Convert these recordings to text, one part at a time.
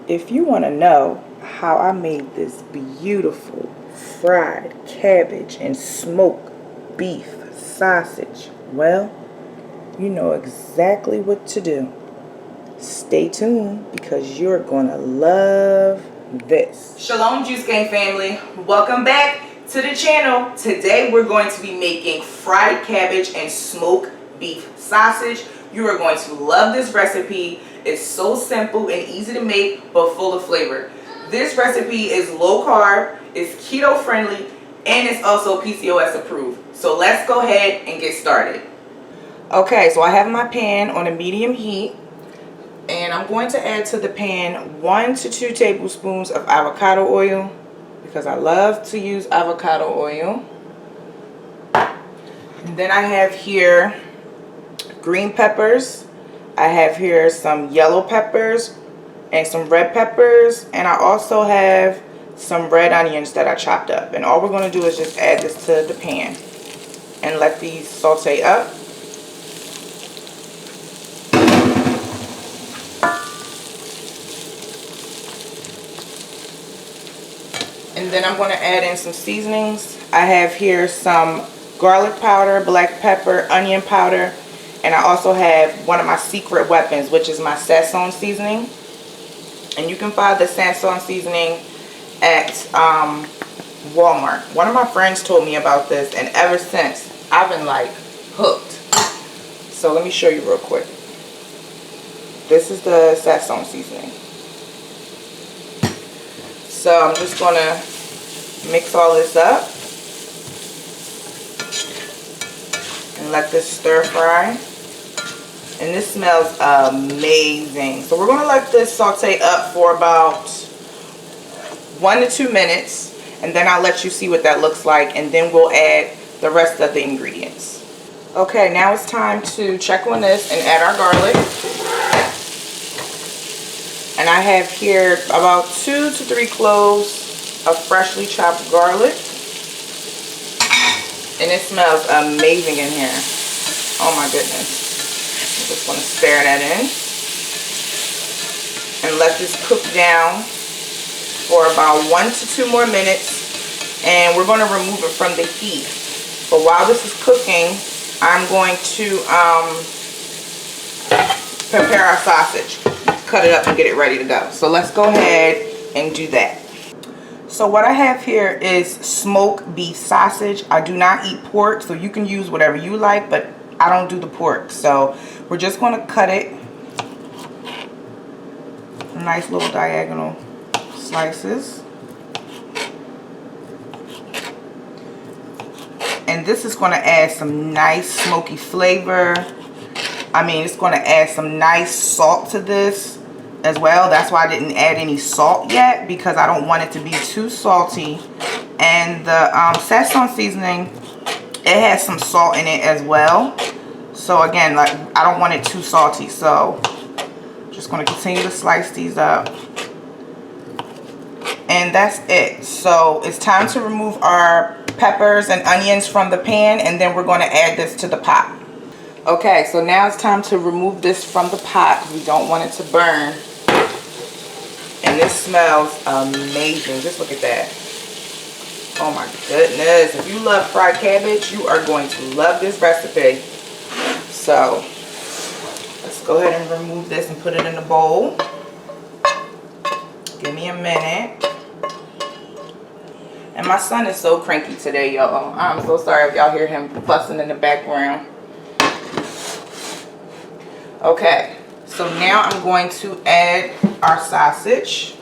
If you want to know how I made this beautiful fried cabbage and smoked beef sausage, well, you know exactly what to do. Stay tuned because you're going to love this. Shalom Juice Gang family, welcome back to the channel. Today we're going to be making fried cabbage and smoked beef sausage. You are going to love this recipe. It's so simple and easy to make, but full of flavor. This recipe is low carb, it's keto friendly, and it's also PCOS approved. So let's go ahead and get started. Okay, so I have my pan on a medium heat, and I'm going to add to the pan 1 to 2 tablespoons of avocado oil because I love to use avocado oil. And then I have here green peppers. I have here some yellow peppers and some red peppers, and I also have some red onions that I chopped up. And all we're going to do is just add this to the pan and let these saute up. And then I'm going to add in some seasonings. I have here some garlic powder, black pepper, onion powder, and I also have one of my secret weapons, which is my Sazón seasoning. And you can find the Sazón seasoning at Walmart. One of my friends told me about this, and ever since I've been like hooked. So let me show you real quick. This is the Sazón seasoning. So I'm just going to mix all this up and let this stir fry. And this smells amazing. So we're going to let this saute up for about 1 to 2 minutes, and then I'll let you see what that looks like, and then we'll add the rest of the ingredients. Okay, now it's time to check on this and add our garlic. And I have here about 2 to 3 cloves of freshly chopped garlic. And it smells amazing in here. Oh my goodness. I'm just going to stir that in. And let this cook down for about 1 to 2 more minutes. And we're going to remove it from the heat. But while this is cooking, I'm going to prepare our sausage. Cut it up and get it ready to go. So let's go ahead and do that. So what I have here is smoked beef sausage. I do not eat pork, so you can use whatever you like, but I don't do the pork. So we're just going to cut it nice little diagonal slices. And this is going to add some nice smoky flavor. I mean, it's going to add some nice salt to this as well. That's why I didn't add any salt yet, because I don't want it to be too salty. And the Sazón seasoning, it has some salt in it as well. So again, like, I don't want it too salty. So just going to continue to slice these up. And that's it. So it's time to remove our peppers and onions from the pan, and then we're going to add this to the pot. Okay, so now it's time to remove this from the pot because we don't want it to burn. And this smells amazing. Just look at that. Oh my goodness. If you love fried cabbage, you are going to love this recipe. So let's go ahead and remove this and put it in a bowl. Give me a minute. And my son is so cranky today, y'all. I'm so sorry if y'all hear him fussing in the background. Okay, so now I'm going to add our sausage.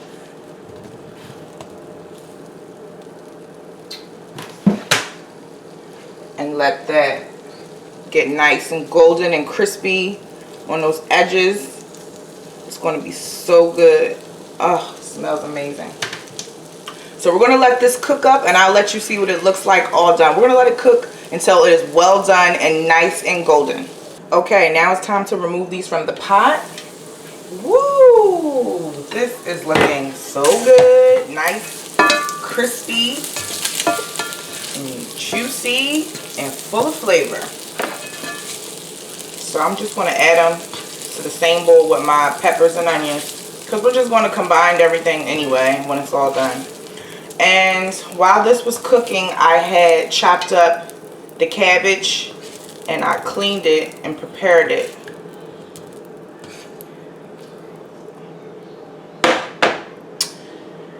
And let that get nice and golden and crispy on those edges. It's going to be so good. Oh, it smells amazing. So we're going to let this cook up, and I'll let you see what it looks like all done. We're going to let it cook until it is well done and nice and golden. Okay, now it's time to remove these from the pot. Woo! This is looking so good. Nice, crispy, and juicy, and full of flavor. So I'm just going to add them to the same bowl with my peppers and onions. because we're just going to combine everything anyway when it's all done. And while this was cooking, I had chopped up the cabbage and I cleaned it and prepared it.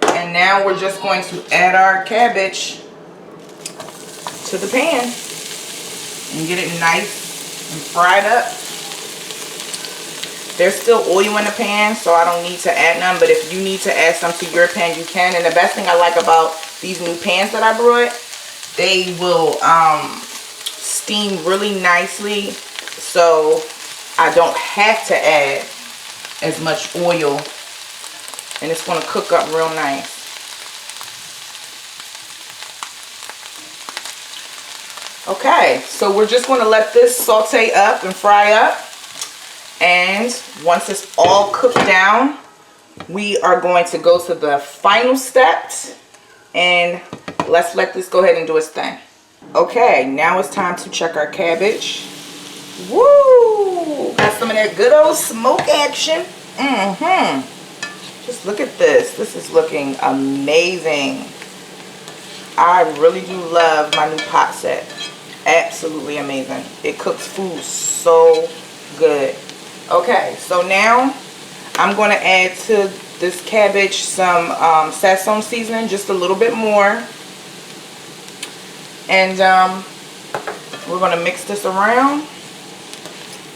And now we're just going to add our cabbage to the pan and get it nice and fried up. There's still oil in the pan, so I don't need to add none, but if you need to add some to your pan, you can. And the best thing I like about these new pans that I brought, they will steam really nicely, so I don't have to add as much oil, and it's going to cook up real nice. Okay, so we're just going to let this saute up and fry up. And once it's all cooked down, we are going to go to the final steps, and let's let this go ahead and do its thing. Okay, now it's time to check our cabbage. Woo! Got some of that good old smoke action. Just look at this. This is looking amazing. I really do love my new pot set. Absolutely amazing. It cooks food so good. Okay, so now I'm going to add to this cabbage some sazon seasoning, just a little bit more. And we're going to mix this around.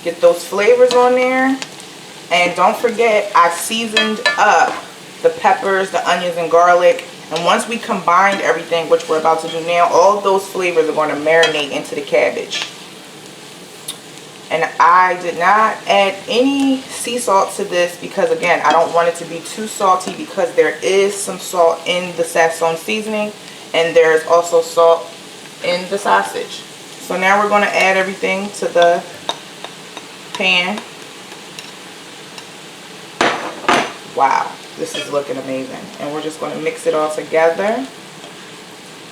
Get those flavors on there. And don't forget, I seasoned up the peppers, the onions, and garlic. And once we combined everything, which we're about to do now, all of those flavors are going to marinate into the cabbage. And I did not add any sea salt to this because, again, I don't want it to be too salty because there is some salt in the sazon seasoning and there's also salt in the sausage. So now we're going to add everything to the pan. Wow, this is looking amazing. And we're just going to mix it all together.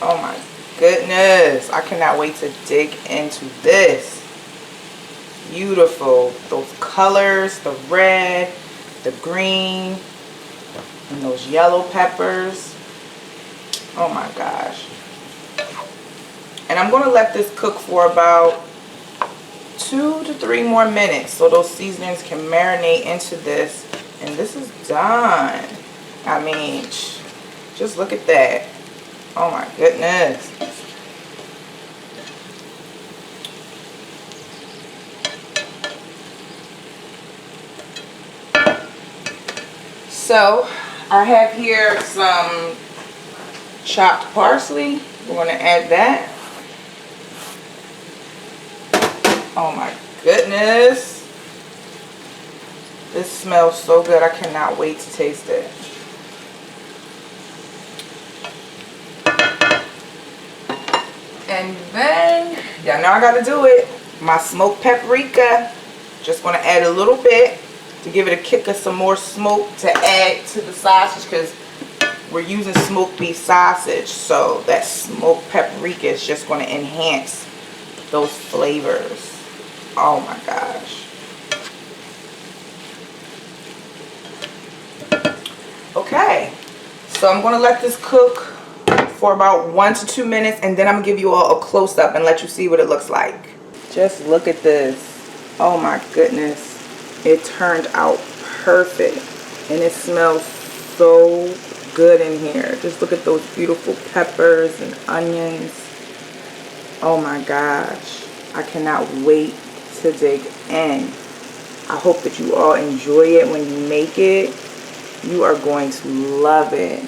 Oh my goodness, I cannot wait to dig into this. Beautiful. Those colors, the red, the green, and those yellow peppers. Oh my gosh. And I'm going to let this cook for about 2 to 3 more minutes so those seasonings can marinate into this. And this is done. I mean, just look at that. Oh my goodness. So I have here some chopped parsley. We're going to add that. Oh my goodness. This smells so good. I cannot wait to taste it. And then, y'all know I got to do it. My smoked paprika. Just going to add a little bit to give it a kick of some more smoke to add to the sausage, because we're using smoked beef sausage, so that smoked paprika is just going to enhance those flavors. Oh my gosh. Okay, so I'm going to let this cook for about 1 to 2 minutes, and then I'm going to give you all a close-up and let you see what it looks like. Just look at this. Oh my goodness. It turned out perfect, and it smells so good in here. Just look at those beautiful peppers and onions. Oh my gosh, I cannot wait to dig in. I hope that you all enjoy it when you make it. You are going to love it.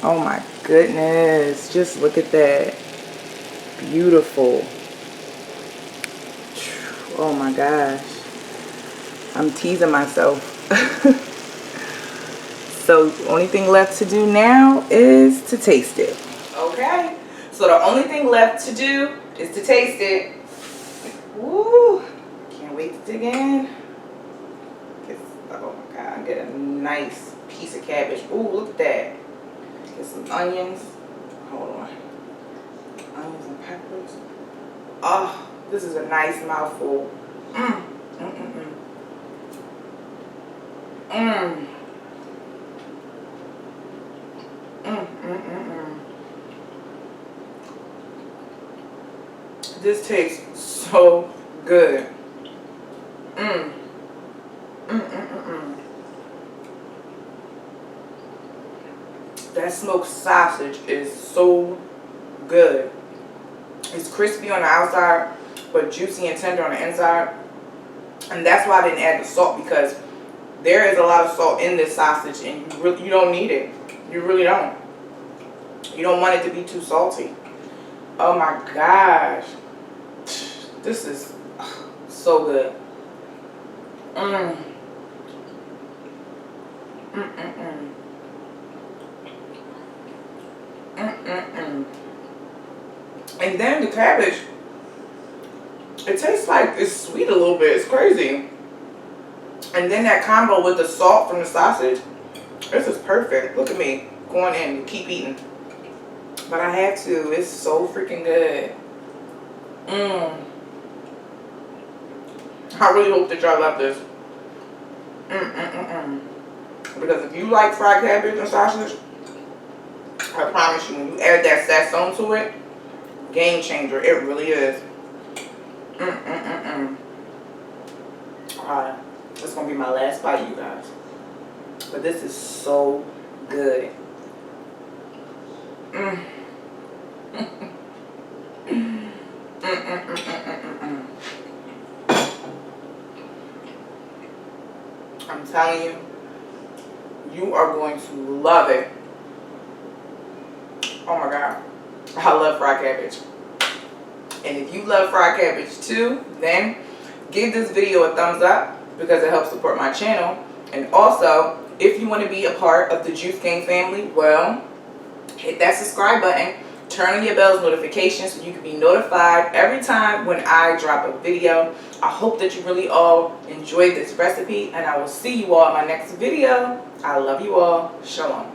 Oh my goodness, just look at that. Beautiful. Oh my gosh. I'm teasing myself. So the only thing left to do now is to taste it. Okay, so the only thing left to do is to taste it. Woo! Can't wait to dig in. Oh my god, get a nice piece of cabbage. Ooh, look at that. Get some onions. Hold on. Onions and peppers. Oh, this is a nice mouthful. This tastes so good. That smoked sausage is so good. It's crispy on the outside, but juicy and tender on the inside. And that's why I didn't add the salt, because there is a lot of salt in this sausage, and you don't need it. You really don't. You don't want it to be too salty. Oh my gosh. This is so good. And then the cabbage, it tastes like it's sweet a little bit. It's crazy. And then that combo with the salt from the sausage, this is perfect. Look at me going in, keep eating. But I have to. It's so freaking good. I really hope that y'all love this. Because if you like fried cabbage and sausage, I promise you, when you add that sazon to it, game changer. It really is. Alright, this is gonna be my last bite, you guys. But this is so good. I'm telling you, you are going to love it. Oh my God, I love fried cabbage. And if you love fried cabbage too, then give this video a thumbs up, because it helps support my channel. And also, if you want to be a part of the Juice Gang family, well, hit that subscribe button, turn on your bell's notifications so you can be notified every time when I drop a video. I hope that you really all enjoyed this recipe, and I will see you all in my next video. I love you all. Shalom.